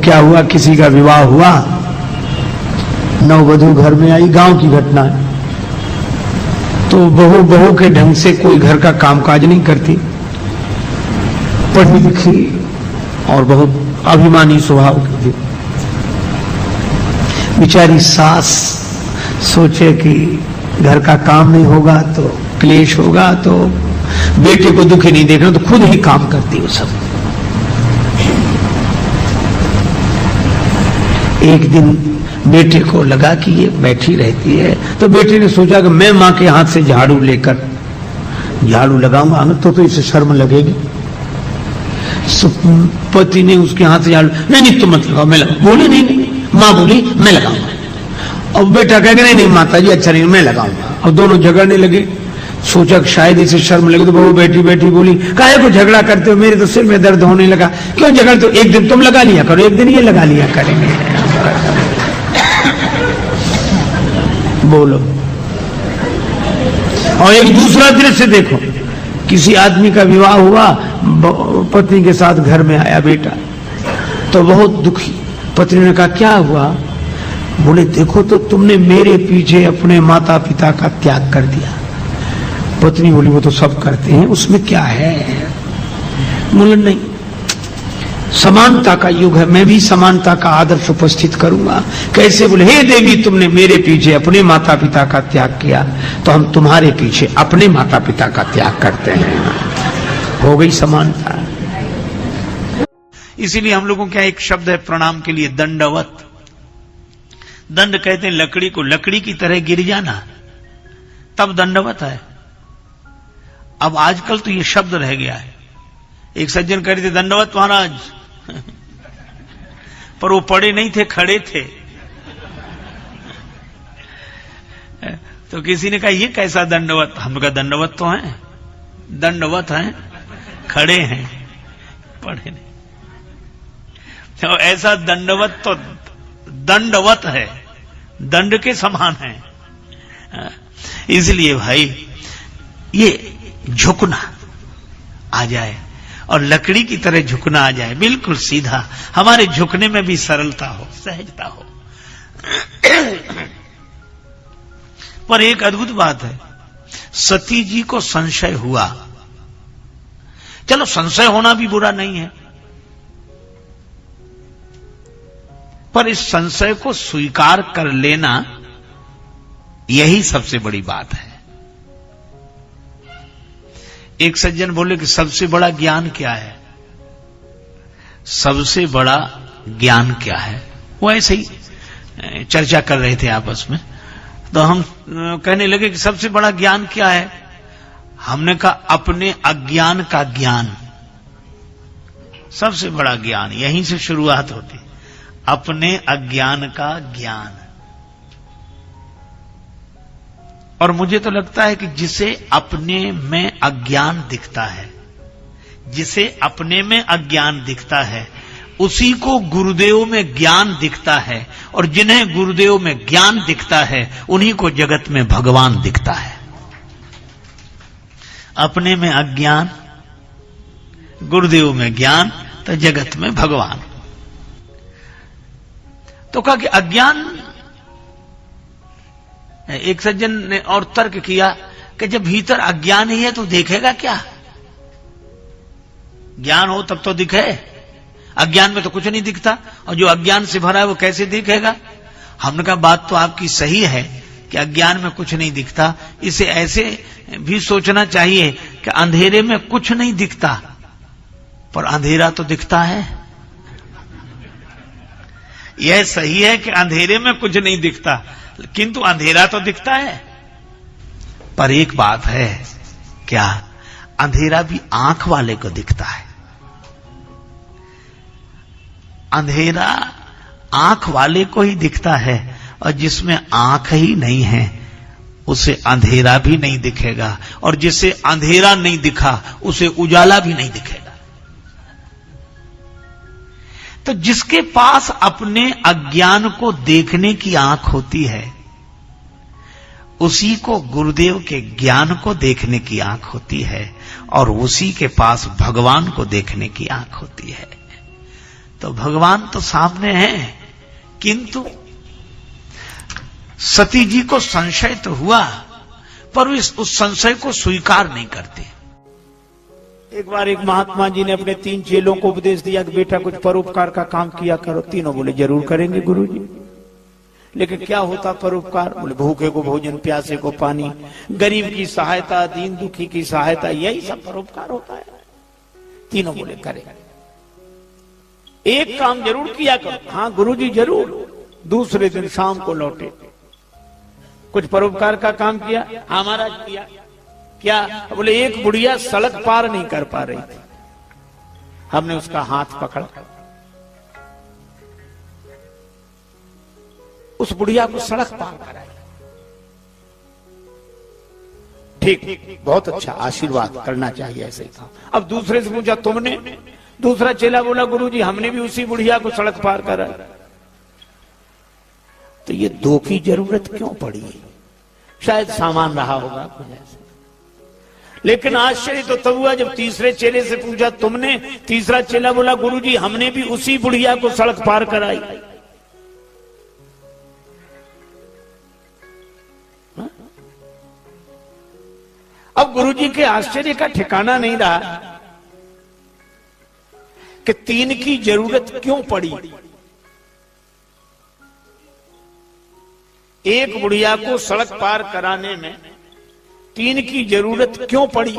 क्या हुआ, किसी का विवाह हुआ, नववधू घर में आई, गांव की घटना है, तो बहू के ढंग से कोई घर का कामकाज नहीं करती, पढ़ी लिखी और बहुत अभिमानी स्वभाव की थी। बेचारी सास सोचे कि घर का काम नहीं होगा तो क्लेश होगा, तो बेटे को दुखी नहीं देखना, तो खुद ही काम करती वो सब। एक दिन बेटे को लगा कि ये बैठी रहती है, तो बेटे ने सोचा कि मैं मां के हाथ से झाड़ू लेकर झाड़ू लगाऊंगा तो इसे शर्म लगेगी। पति ने उसके हाथ से झाड़ू, नहीं तुम मत लगाओ, मैं लगाऊं। बोले नहीं, मां बोली मैं लगाऊंगा। अब बेटा कह गया नहीं माता जी अच्छा नहीं, मैं लगाऊंगा। और दोनों झगड़ने लगे। सोचा कि शायद इसे शर्म लगे, तो बहू बैठी बैठी बोली, काहे को झगड़ा करते हो, मेरे तो सिर में दर्द होने लगा। क्यों झगड़ते हो, एक दिन तुम लगा लिया करो, एक दिन ये लगा लिया करेंगे। बोलो। और एक दूसरा दृश्य देखो, किसी आदमी का विवाह हुआ, पत्नी के साथ घर में आया बेटा, तो बहुत दुखी। पत्नी ने कहा क्या हुआ? बोले देखो तो तुमने मेरे पीछे अपने माता पिता का त्याग कर दिया। पत्नी बोली वो तो सब करते हैं, उसमें क्या है? बोले नहीं, समानता का युग है, मैं भी समानता का आदर्श उपस्थित करूंगा। कैसे? बोले हे देवी तुमने मेरे पीछे अपने माता पिता का त्याग किया, तो हम तुम्हारे पीछे अपने माता पिता का त्याग करते हैं। हो गई समानता। इसीलिए हम लोगों क्या एक शब्द है प्रणाम के लिए, दंडवत। दंड कहते हैं लकड़ी को, लकड़ी की तरह गिर जाना, तब दंडवत है। अब आजकल तो ये शब्द रह गया है। एक सज्जन कह रहे थे दंडवत महाराज, पर वो पड़े नहीं थे, खड़े थे। तो किसी ने कहा ये कैसा दंडवत? हमने कहा दंडवत तो है, दंडवत है, खड़े हैं, पड़े नहीं। तो ऐसा दंडवत तो दंडवत है, दंड के समान है। इसलिए भाई ये झुकना आ जाए और लकड़ी की तरह झुकना आ जाए, बिल्कुल सीधा। हमारे झुकने में भी सरलता हो, सहजता हो। पर एक अद्भुत बात है, सती जी को संशय हुआ। चलो संशय होना भी बुरा नहीं है, पर इस संशय को स्वीकार कर लेना यही सबसे बड़ी बात है। एक सज्जन बोले कि सबसे बड़ा ज्ञान क्या है? सबसे बड़ा ज्ञान क्या है? वो ऐसे ही चर्चा कर रहे थे आपस में, तो हम कहने लगे कि सबसे बड़ा ज्ञान क्या है? हमने कहा अपने अज्ञान का ज्ञान। सबसे बड़ा ज्ञान यहीं से शुरुआत होती, अपने अज्ञान का ज्ञान। और मुझे तो लगता है कि जिसे अपने में अज्ञान दिखता है, जिसे अपने में अज्ञान दिखता है, उसी को गुरुदेव में ज्ञान दिखता है, और जिन्हें गुरुदेव में ज्ञान दिखता है उन्हीं को जगत में भगवान दिखता है। अपने में अज्ञान, गुरुदेव में ज्ञान, तो जगत में भगवान। तो कहा कि अज्ञान, एक सज्जन ने और तर्क किया कि जब भीतर अज्ञान ही है तो देखेगा क्या? ज्ञान हो तब तो दिखे, अज्ञान में तो कुछ नहीं दिखता, और जो अज्ञान से भरा है वो कैसे दिखेगा? हमने कहा बात तो आपकी सही है कि अज्ञान में कुछ नहीं दिखता। इसे ऐसे भी सोचना चाहिए कि अंधेरे में कुछ नहीं दिखता, पर अंधेरा तो दिखता है। यह सही है कि अंधेरे में कुछ नहीं दिखता, किंतु अंधेरा तो दिखता है। पर एक बात है, क्या? अंधेरा भी आंख वाले को दिखता है। अंधेरा आंख वाले को ही दिखता है, और जिसमें आंख ही नहीं है उसे अंधेरा भी नहीं दिखेगा, और जिसे अंधेरा नहीं दिखा उसे उजाला भी नहीं दिखेगा। तो जिसके पास अपने अज्ञान को देखने की आंख होती है, उसी को गुरुदेव के ज्ञान को देखने की आंख होती है, और उसी के पास भगवान को देखने की आंख होती है। तो भगवान तो सामने हैं, किंतु सती जी को संशय तो हुआ, पर उस संशय को स्वीकार नहीं करते। एक बार एक महात्मा जी ने अपने 3 चेलों को उपदेश दिया कि बेटा कुछ परोपकार का काम किया करो। तीनों बोले जरूर करेंगे गुरुजी। लेकिन क्या होता परोपकार? बोले भूखे को भोजन, प्यासे को पानी, गरीब की सहायता, दीन दुखी की सहायता, यही सब परोपकार होता है। तीनों बोले करें। एक काम जरूर किया करो। हाँ गुरुजी जरूर। दूसरे दिन शाम को लौटे, कुछ परोपकार का काम किया? हाँ महाराज किया। क्या? बोले एक बुढ़िया सड़क पार नहीं कर पा रही थी, हमने उसका हाथ पकड़ा, उस बुढ़िया को सड़क पार कराई। ठीक, बहुत अच्छा, आशीर्वाद करना चाहिए ऐसे काम। अब दूसरे से पूछा तुमने? दूसरा चेला बोला गुरुजी हमने भी उसी बुढ़िया को सड़क पार करा। तो ये 2 की जरूरत क्यों पड़ी? शायद सामान रहा होगा कुछ ऐसे। लेकिन आश्चर्य तो तब हुआ जब तीसरे चेले से पूछा तुमने? तीसरा चेला बोला गुरुजी हमने भी उसी बुढ़िया को सड़क पार कराई। अब गुरुजी के आश्चर्य का ठिकाना नहीं रहा कि 3 की जरूरत क्यों पड़ी। एक बुढ़िया को सड़क पार कराने में 3 की जरूरत क्यों पड़ी?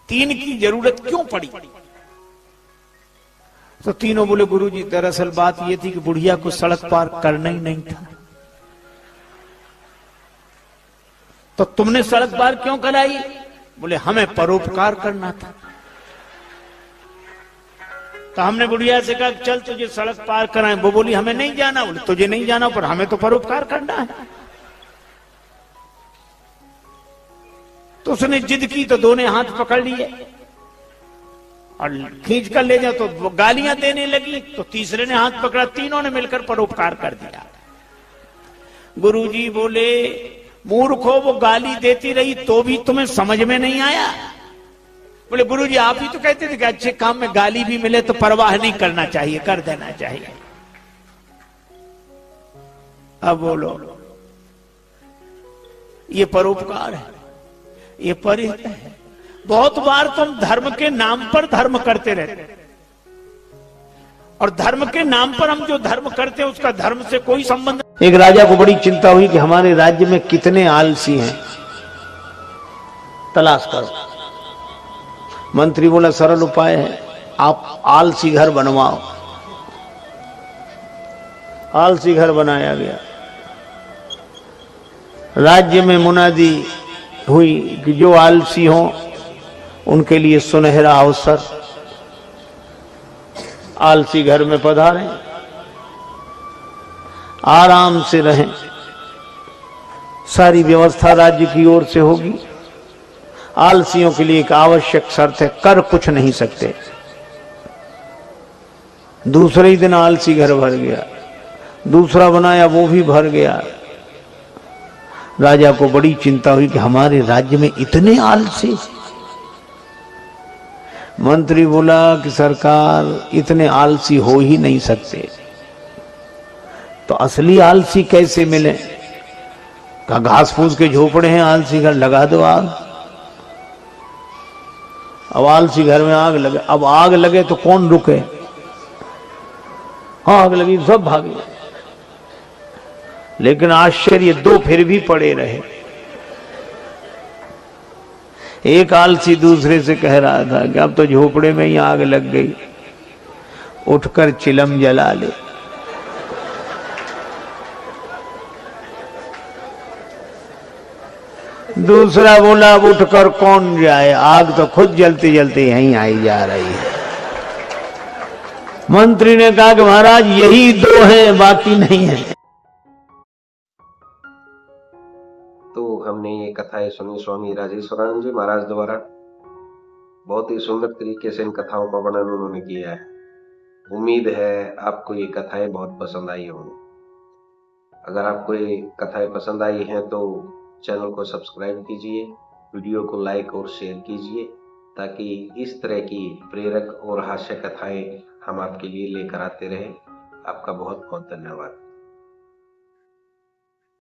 तीन की जरूरत क्यों पड़ी? तो तीनों बोले गुरुजी दरअसल बात यह थी कि बुढ़िया को सड़क पार करना ही नहीं था। तो तुमने सड़क पार क्यों कराई? बोले हमें परोपकार करना था। तो हमने बुढ़िया से कहा चल तुझे सड़क पार कराएं। वो बोली हमें नहीं जाना। बोले तुझे नहीं जाना पर हमें तो परोपकार करना है। तो उसने जिद की तो दोनों हाथ पकड़ लिए और खींच कर ले जाओ। तो वो गालियां देने लगी तो तीसरे ने हाथ पकड़ा। तीनों ने मिलकर परोपकार कर दिया। गुरुजी बोले मूर्खो, वो गाली देती रही तो भी तुम्हें समझ में नहीं आया? बोले गुरुजी आप ही तो कहते थे कि अच्छे काम में गाली भी मिले तो परवाह नहीं करना चाहिए, कर देना चाहिए। अब बोलो ये परोपकार है, ये परिहित है। बहुत बार तुम धर्म के नाम पर धर्म करते रहते, और धर्म के नाम पर हम जो धर्म करते हैं उसका धर्म से कोई संबंध। एक राजा को बड़ी चिंता हुई कि हमारे राज्य में कितने आलसी हैं, तलाश करो। मंत्री बोला सरल उपाय है, आप आलसी घर बनवाओ। आलसी घर बनाया गया। राज्य में मुनादी हुई कि जो आलसी हों उनके लिए सुनहरा अवसर, आलसी घर में पधारें, आराम से रहें, सारी व्यवस्था राज्य की ओर से होगी। आलसियों के लिए एक आवश्यक शर्त है, कर कुछ नहीं सकते। दूसरे ही दिन आलसी घर भर गया। दूसरा बनाया वो भी भर गया। राजा को बड़ी चिंता हुई कि हमारे राज्य में इतने आलसी। मंत्री बोला कि सरकार इतने आलसी हो ही नहीं सकते, तो असली आलसी कैसे मिले? कहा घास फूस के झोपड़े हैं, आलसी घर लगा दो आग। अब आलसी घर में आग लगे। अब आग लगे तो कौन रुके? आग लगी सब भागे। लेकिन आश्चर्य, 2 फिर भी पड़े रहे। एक आलसी दूसरे से कह रहा था कि अब तो झोपड़े में ही आग लग गई, उठकर चिलम जला ले। दूसरा बोला अब उठकर कौन जाए, आग तो खुद जलते जलते यहीं आई जा रही है। मंत्री ने कहा कि महाराज यही 2 हैं, बाकी नहीं है। तो हमने ये कथाएं सुनी स्वामी राजेश्वरानंद जी महाराज द्वारा। बहुत ही सुंदर तरीके से इन कथाओं का वर्णन उन्होंने किया है। उम्मीद है आपको ये कथाएं बहुत पसंद आई होंगी। अगर आपको ये कथाएं पसंद आई हैं तो चैनल को सब्सक्राइब कीजिए, वीडियो को लाइक और शेयर कीजिए ताकि इस तरह की प्रेरक और हास्य कथाएं हम आपके लिए लेकर आते रहें। आपका बहुत बहुत धन्यवाद।